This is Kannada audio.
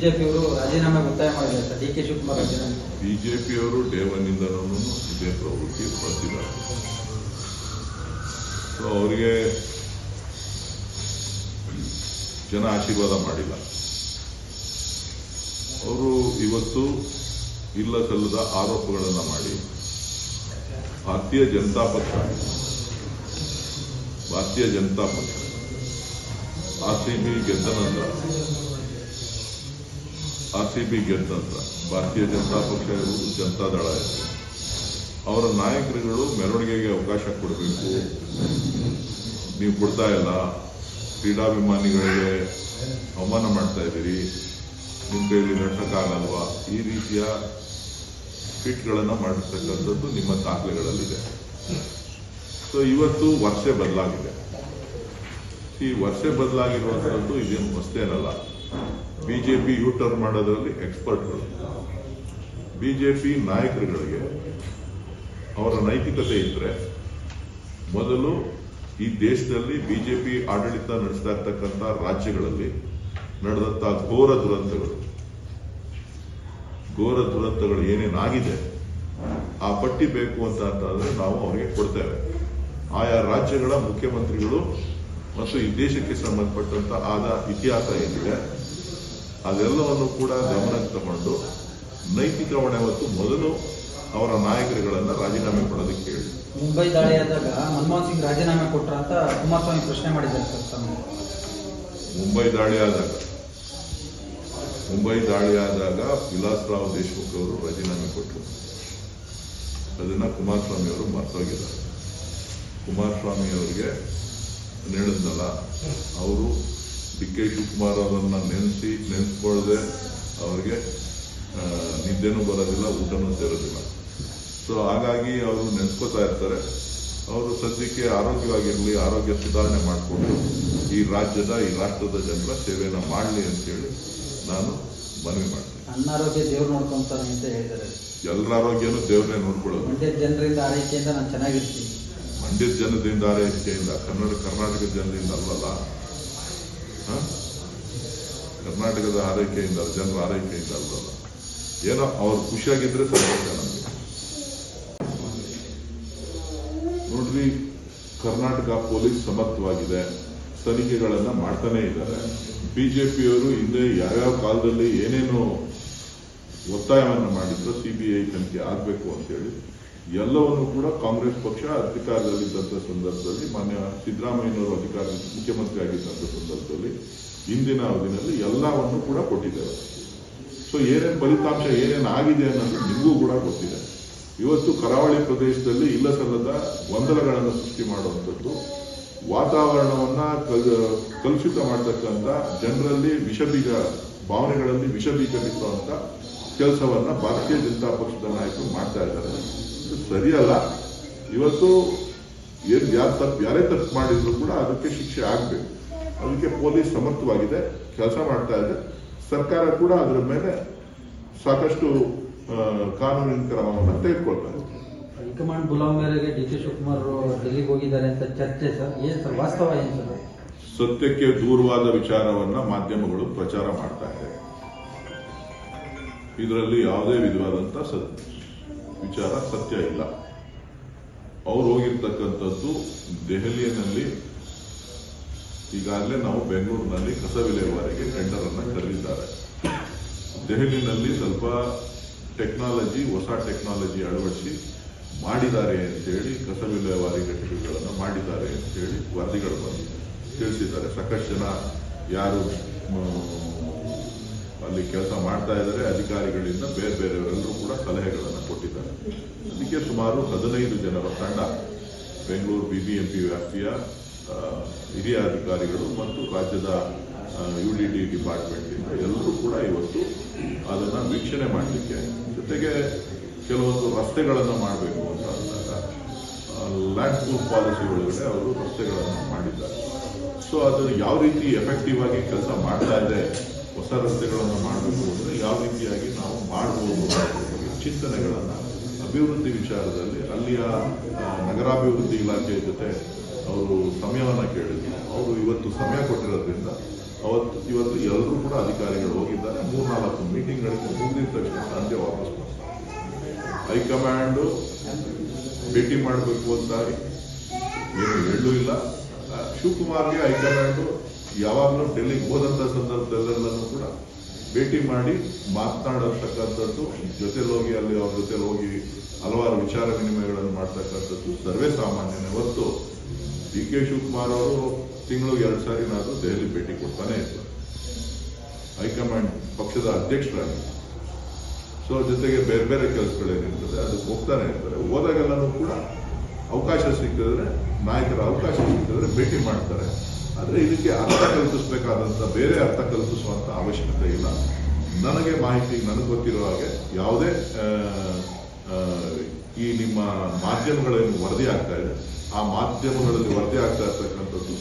ಬಿಜೆಪಿಯವರು ರಾಜೀನಾಮೆ ಒತ್ತಾಯ ಮಾಡಿದ್ದಾರೆ ಸರ್. ಡಿ ಕೆ ಶಿವಕುಮಾರ್ ರಾಜೀನಾಮೆ. ಬಿಜೆಪಿಯವರು ಡೇ ಒನ್ನಿಂದನೂ ಇದೇ ಪ್ರವೃತ್ತಿ ಬರ್ತಿದ್ದಾರೆ. ಸೊ ಅವರಿಗೆ ಜನ ಆಶೀರ್ವಾದ ಮಾಡಿಲ್ಲ. ಅವರು ಇವತ್ತು ಇಲ್ಲ ಸಲ್ಲದ ಆರೋಪಗಳನ್ನು ಮಾಡಿ ಭಾರತೀಯ ಜನತಾ ಪಕ್ಷ ಆರ್ಸಿಬಿ ಗೆದ್ದ ನಂತರ ಭಾರತೀಯ ಜನತಾ ಪಕ್ಷ ಇರುವುದು ಜನತಾದಳ ಇತ್ತು. ಅವರ ನಾಯಕರುಗಳು ಮೆರವಣಿಗೆಗೆ ಅವಕಾಶ ಕೊಡಬೇಕು, ನೀವು ಕೊಡ್ತಾ ಇಲ್ಲ, ಕ್ರೀಡಾಭಿಮಾನಿಗಳಿಗೆ ಅವಮಾನ ಮಾಡ್ತಾ ಇದ್ದೀರಿ, ನಿಮ್ಮ ಕೈಯಲ್ಲಿ ನಡೆಸೋಕ್ಕಾಗಲ್ವಾ, ಈ ರೀತಿಯ ಟ್ವೀಟ್ಗಳನ್ನು ಮಾಡಿರ್ತಕ್ಕಂಥದ್ದು ನಿಮ್ಮ ದಾಖಲೆಗಳಲ್ಲಿದೆ. ಸೊ ಇವತ್ತು ವರ್ಷ ಬದಲಾಗಿದೆ. ಈ ವರ್ಷ ಬದಲಾಗಿರುವಂಥದ್ದು ಇದೇನು ಹೊಸತೇನಲ್ಲ. ಬಿಜೆಪಿ ಯೂಟರ್ನ್ ಮಾಡೋದ್ರಲ್ಲಿ ಎಕ್ಸ್ಪರ್ಟ್ಗಳು. ಬಿಜೆಪಿ ನಾಯಕರುಗಳಿಗೆ ಅವರ ನೈತಿಕತೆ ಇದ್ರೆ ಮೊದಲು ಈ ದೇಶದಲ್ಲಿ ಬಿಜೆಪಿ ಆಡಳಿತ ನಡೆಸ್ತಾ ಇರ್ತಕ್ಕಂಥ ರಾಜ್ಯಗಳಲ್ಲಿ ನಡೆದಂಥ ಘೋರ ದುರಂತಗಳು ಏನೇನಾಗಿದೆ ಆ ಪಟ್ಟಿ ಬೇಕು ಅಂತಂದ್ರೆ ನಾವು ಅವರಿಗೆ ಕೊಡ್ತೇವೆ. ಆಯಾ ರಾಜ್ಯಗಳ ಮುಖ್ಯಮಂತ್ರಿಗಳು ಮತ್ತು ಈ ದೇಶಕ್ಕೆ ಸಂಬಂಧಪಟ್ಟಂತ ಆದ ಇತಿಹಾಸ ಏನಿದೆ ಅದೆಲ್ಲವನ್ನು ಕೂಡ ಗಮನಕ್ಕೆ ತಗೊಂಡು ನೈತಿಕ ಹೊಣೆ ಹೊತ್ತು ಮೊದಲು ಅವರ ನಾಯಕರುಗಳನ್ನ ರಾಜೀನಾಮೆ ಕೊಡೋದಕ್ಕೆ ಹೇಳಿ. ಮುಂಬೈ ದಾಳಿಯಾದಾಗ ಮನಮೋಹನ್ ಸಿಂಗ್ ರಾಜೀನಾಮೆ ಕೊಟ್ರ ಅಂತ ಕುಮಾರಸ್ವಾಮಿ ಪ್ರಶ್ನೆ ಮಾಡಿದ್ದಾರೆ ಸರ್. ಮುಂಬೈ ದಾಳಿಯಾದಾಗ ವಿಲಾಸರಾವ್ ದೇಶಮುಖ್ ಅವರು ರಾಜೀನಾಮೆ ಕೊಟ್ಟರು. ಅದನ್ನ ಕುಮಾರಸ್ವಾಮಿ ಅವರು ಮರ್ತೋಗಿದ್ದಾರೆ. ಕುಮಾರಸ್ವಾಮಿ ಅವರಿಗೆ ಹೇಳಿದ್ನಲ್ಲ, ಅವರು ಡಿ ಕೆ ಶಿವಕುಮಾರ್ ಅವರನ್ನ ನೆನೆಸ್ಕೊಳ್ಳದೆ ಅವರಿಗೆ ನಿದ್ದೆನೂ ಬರೋದಿಲ್ಲ, ಊಟನೂ ಸೇರೋದಿಲ್ಲ. ಸೊ ಹಾಗಾಗಿ ಅವರು ನೆನೆಸ್ಕೋತಾ ಇರ್ತಾರೆ. ಅವರು ಸದ್ಯಕ್ಕೆ ಆರೋಗ್ಯವಾಗಿರಲಿ, ಆರೋಗ್ಯ ಸುಧಾರಣೆ ಮಾಡಿಕೊಂಡು ಈ ರಾಷ್ಟ್ರದ ಜನರ ಸೇವೆಯನ್ನು ಮಾಡಲಿ ಅಂತೇಳಿ ನಾನು ಮನವಿ ಮಾಡ್ತೀನಿ. ಅನ್ನಾರೋಗ್ಯ ದೇವ್ರು ನೋಡ್ಕೊಂತಾರೆ ಅಂತ ಹೇಳಿದ್ದಾರೆ. ಎಲ್ಲರ ಆರೋಗ್ಯನೂ ದೇವ್ರನ್ನೇ ನೋಡ್ಕೊಳ್ಳೋದು. ಮಂಡ್ಯದ ಜನರಿಂದ ಆರೈಕೆಯಿಂದ ನಾನು ಚೆನ್ನಾಗಿರ್ತೀನಿ. ಮಂಡ್ಯದ ಜನದಿಂದ ಆರೈಕೆಯಿಂದ, ಕರ್ನಾಟಕದ ಜನರಿಂದ ಅಲ್ವಲ್ಲ. ಕರ್ನಾಟಕದ ಆರೈಕೆಯಿಂದ, ಜನರ ಆರೈಕೆಯಿಂದ ಅಲ್ವಲ್ಲ. ಏನೋ ಅವ್ರು ಖುಷಿಯಾಗಿದ್ರೆ ಸಂತೋಷ ನಮಗೆ. ನೋಡ್ರಿ, ಕರ್ನಾಟಕ ಪೊಲೀಸ್ ಸಮರ್ಥವಾಗಿದೆ, ತನಿಖೆಗಳನ್ನ ಮಾಡ್ತಾನೆ ಇದ್ದಾರೆ. ಬಿಜೆಪಿಯವರು ಹಿಂದೆ ಯಾವ್ಯಾವ ಕಾಲದಲ್ಲಿ ಏನೇನು ಒತ್ತಾಯವನ್ನು ಮಾಡಿದ್ರು ಸಿಬಿಐ ತನಿಖೆ ಆಗಬೇಕು ಅಂತೇಳಿ ಎಲ್ಲವನ್ನು ಕೂಡ ಕಾಂಗ್ರೆಸ್ ಪಕ್ಷ ಅಧಿಕಾರದಲ್ಲಿದ್ದಂಥ ಸಂದರ್ಭದಲ್ಲಿ, ಮಾನ್ಯ ಸಿದ್ದರಾಮಯ್ಯನವರು ಮುಖ್ಯಮಂತ್ರಿ ಆಗಿದ್ದಂಥ ಸಂದರ್ಭದಲ್ಲಿ ಹಿಂದಿನ ಅವಧಿನಲ್ಲಿ ಎಲ್ಲವನ್ನು ಕೂಡ ಕೊಟ್ಟಿದ್ದಾರೆ. ಸೊ ಏನೇನು ಫಲಿತಾಂಶ ಏನೇನು ಆಗಿದೆ ಅನ್ನೋದು ನಿಮಗೂ ಕೂಡ ಗೊತ್ತಿದೆ. ಇವತ್ತು ಕರಾವಳಿ ಪ್ರದೇಶದಲ್ಲಿ ಇಲ್ಲ ಸಲ್ಲದ ಗೊಂದಲಗಳನ್ನು ಸೃಷ್ಟಿ ಮಾಡುವಂಥದ್ದು, ವಾತಾವರಣವನ್ನ ಕಲುಷಿತ ಮಾಡತಕ್ಕಂಥ, ಜನರಲ್ಲಿ ಭಾವನೆಗಳಲ್ಲಿ ವಿಷಬೀಜ ಬಿತ್ತುವಂತ ಕೆಲಸವನ್ನ ಭಾರತೀಯ ಜನತಾ ಪಕ್ಷದ ನಾಯಕರು ಮಾಡ್ತಾ ಇದ್ದಾರೆ. ಇದು ಸರಿಯಲ್ಲ. ಇವತ್ತು ಯಾರೇ ತಪ್ಪು ಮಾಡಿದ್ರು ಕೂಡ ಅದಕ್ಕೆ ಶಿಕ್ಷೆ ಆಗಬೇಕು. ಅದಕ್ಕೆ ಪೊಲೀಸ್ ಸಮರ್ಥವಾಗಿದೆ, ಕೆಲಸ ಮಾಡ್ತಾ ಇದೆ. ಸರ್ಕಾರ ಕೂಡ ಅದರ ಮೇಲೆ ಸಾಕಷ್ಟು ಕಾನೂನಿನ ಕ್ರಮವನ್ನು ತೆಗೆದುಕೊಳ್ತಾ ಇದೆ. ಹೈಕಮಾಂಡ್ ಬುಲಾವ್ ಮೇರೆಗೆ ಡಿ ಕೆ ಶಿವಕುಮಾರ್ ಡೆಲ್ಲಿಗೆ ಹೋಗಿದ್ದಾರೆ ಅಂತ ಚರ್ಚೆ ಸರ್. ಏನ್ ಸರ್ ವಾಸ್ತವ ಏನು ಸರ್? ಸತ್ಯಕ್ಕೆ ದೂರವಾದ ವಿಚಾರವನ್ನ ಮಾಧ್ಯಮಗಳು ಪ್ರಚಾರ ಮಾಡ್ತಾ ಇದೆ. ಇದರಲ್ಲಿ ಯಾವುದೇ ವಿಧವಾದಂತ ವಿಚಾರ ಸತ್ಯ ಇಲ್ಲ. ಅವ್ರು ಹೋಗಿರ್ತಕ್ಕಂಥದ್ದು ದೆಹಲಿಯಲ್ಲಿ. ಈಗಾಗಲೇ ನಾವು ಬೆಂಗಳೂರಿನಲ್ಲಿ ಕಸ ವಿಲೇವಾರಿಗೆ ಟೆಂಡರ್ ಅನ್ನ ಕರೆದಿದ್ದಾರೆ. ದೆಹಲಿನಲ್ಲಿ ಸ್ವಲ್ಪ ಹೊಸ ಟೆಕ್ನಾಲಜಿ ಅಳವಡಿಸಿ ಮಾಡಿದ್ದಾರೆ ಅಂತೇಳಿ, ಕಸ ವಿಲೇವಾರಿ ಘಟಕಗಳನ್ನು ಮಾಡಿದ್ದಾರೆ ಅಂತೇಳಿ ವರದಿಗಳು ತಿಳಿಸಿದ್ದಾರೆ. ಸಾಕಷ್ಟು ಜನ ಯಾರು ಅಲ್ಲಿ ಕೆಲಸ ಮಾಡ್ತಾ ಇದ್ದಾರೆ ಅಧಿಕಾರಿಗಳಿಂದ ಬೇರೆಯವರೆಲ್ಲರೂ ಕೂಡ ಸಲಹೆಗಳನ್ನು ಕೊಟ್ಟಿದ್ದಾರೆ. ಅದಕ್ಕೆ ಸುಮಾರು 15 ಜನರ ತಂಡ ಬೆಂಗಳೂರು ಬಿಬಿಎಂಪಿ ವ್ಯಾಪ್ತಿಯ ಹಿರಿಯ ಅಧಿಕಾರಿಗಳು ಮತ್ತು ರಾಜ್ಯದ ಯುಡಿಡಿ ಡಿಪಾರ್ಟ್ಮೆಂಟ್ನಿಂದ ಎಲ್ಲರೂ ಕೂಡ ಇವತ್ತು ಅದನ್ನ ವೀಕ್ಷಣೆ ಮಾಡಲಿಕ್ಕೆ, ಜೊತೆಗೆ ಕೆಲವೊಂದು ರಸ್ತೆಗಳನ್ನು ಮಾಡಬೇಕು ಅಂತ ಅಂದಾಗ ಲ್ಯಾಂಡ್ ಪೂಲ್ ಪಾಲಿಸಿ ಒಳಗಡೆ ಅವರು ರಸ್ತೆಗಳನ್ನು ಮಾಡಿದ್ದಾರೆ. ಸೊ ಅದು ಯಾವ ರೀತಿ ಎಫೆಕ್ಟಿವ್ ಆಗಿ ಕೆಲಸ ಮಾಡ್ತಾ ಇದೆ, ಹೊಸ ರಸ್ತೆಗಳನ್ನು ಮಾಡಬೇಕು ಅಂದರೆ ಯಾವ ರೀತಿಯಾಗಿ ನಾವು ಮಾಡಬಹುದು ಚಿಂತನೆಗಳನ್ನು ಅಭಿವೃದ್ಧಿ ವಿಚಾರದಲ್ಲಿ ಅಲ್ಲಿಯ ನಗರಾಭಿವೃದ್ಧಿ ಇಲಾಖೆಯ ಜೊತೆ ಅವರು ಸಮಯವನ್ನು ಕೇಳಿದ್ರು. ಅವರು ಇವತ್ತು ಸಮಯ ಕೊಟ್ಟಿರೋದ್ರಿಂದ ಇವತ್ತು ಎಲ್ಲರೂ ಕೂಡ ಅಧಿಕಾರಿಗಳು ಹೋಗಿದ್ದಾರೆ. 3-4 ಮೀಟಿಂಗ್ಗಳಿಗೆ ಮುಗಿದ ತಕ್ಷಣ ಸಂಜೆ ವಾಪಸ್ ಬರ್ತಾರೆ. ಹೈಕಮಾಂಡು ಭೇಟಿ ಮಾಡಬೇಕು ಅಂತ ಏನು ಹೇಳೂ ಇಲ್ಲ. ಶಿವಕುಮಾರ್ಗೆ ಹೈಕಮಾಂಡು ಯಾವಾಗಲೂ ಡೆಲ್ಲಿಗೆ ಹೋದಂಥ ಸಂದರ್ಭದಲ್ಲೆಲ್ಲನೂ ಕೂಡ ಭೇಟಿ ಮಾಡಿ ಮಾತನಾಡತಕ್ಕಂಥದ್ದು, ಜೊತೆಲೋಗಿ ಅಲ್ಲಿ ಅವ್ರ ಜೊತೆಲಿ ಹೋಗಿ ಹಲವಾರು ವಿಚಾರ ವಿನಿಮಯಗಳನ್ನು ಮಾಡ್ತಕ್ಕಂಥದ್ದು ಸರ್ವೇ ಸಾಮಾನ್ಯನೇ ಹೊರತು ಡಿ ಕೆ ಶಿವಕುಮಾರ್ ಅವರು ತಿಂಗಳಿಗೆ 2 ಸಾರಿನಾದರೂ ದೆಹಲಿ ಭೇಟಿ ಕೊಡ್ತಾನೆ ಇರ್ತಾರೆ ಹೈಕಮಾಂಡ್ ಪಕ್ಷದ ಅಧ್ಯಕ್ಷರಾಗಿ. ಸೊ ಜೊತೆಗೆ ಬೇರೆ ಬೇರೆ ಕೆಲಸಗಳೇನಿರ್ತದೆ ಅದಕ್ಕೆ ಹೋಗ್ತಾನೆ ಇರ್ತಾರೆ. ಹೋದಾಗೆಲ್ಲನೂ ಕೂಡ ಅವಕಾಶ ಸಿಕ್ಕಿದ್ರೆ, ನಾಯಕರ ಅವಕಾಶ ಸಿಕ್ಕಿದ್ರೆ ಭೇಟಿ ಮಾಡ್ತಾರೆ. ಆದರೆ ಇದಕ್ಕೆ ಅರ್ಥ ಕಲ್ಪಿಸಬೇಕಾದಂಥ ಬೇರೆ ಅರ್ಥ ಕಲ್ಪಿಸುವಂಥ ಅವಶ್ಯಕತೆ ಇಲ್ಲ. ನನಗೆ ಮಾಹಿತಿ ನನಗೆ ಗೊತ್ತಿರೋ ಹಾಗೆ ಯಾವುದೇ ಈ ನಿಮ್ಮ ಮಾಧ್ಯಮಗಳೇನು ವರದಿ ಆಗ್ತಾ ಇದೆ, ಆ ಮಾಧ್ಯಮಗಳಲ್ಲಿ ವರದಿ ಆಗ್ತಾ ಇರ್ತಕ್ಕಂಥದ್ದು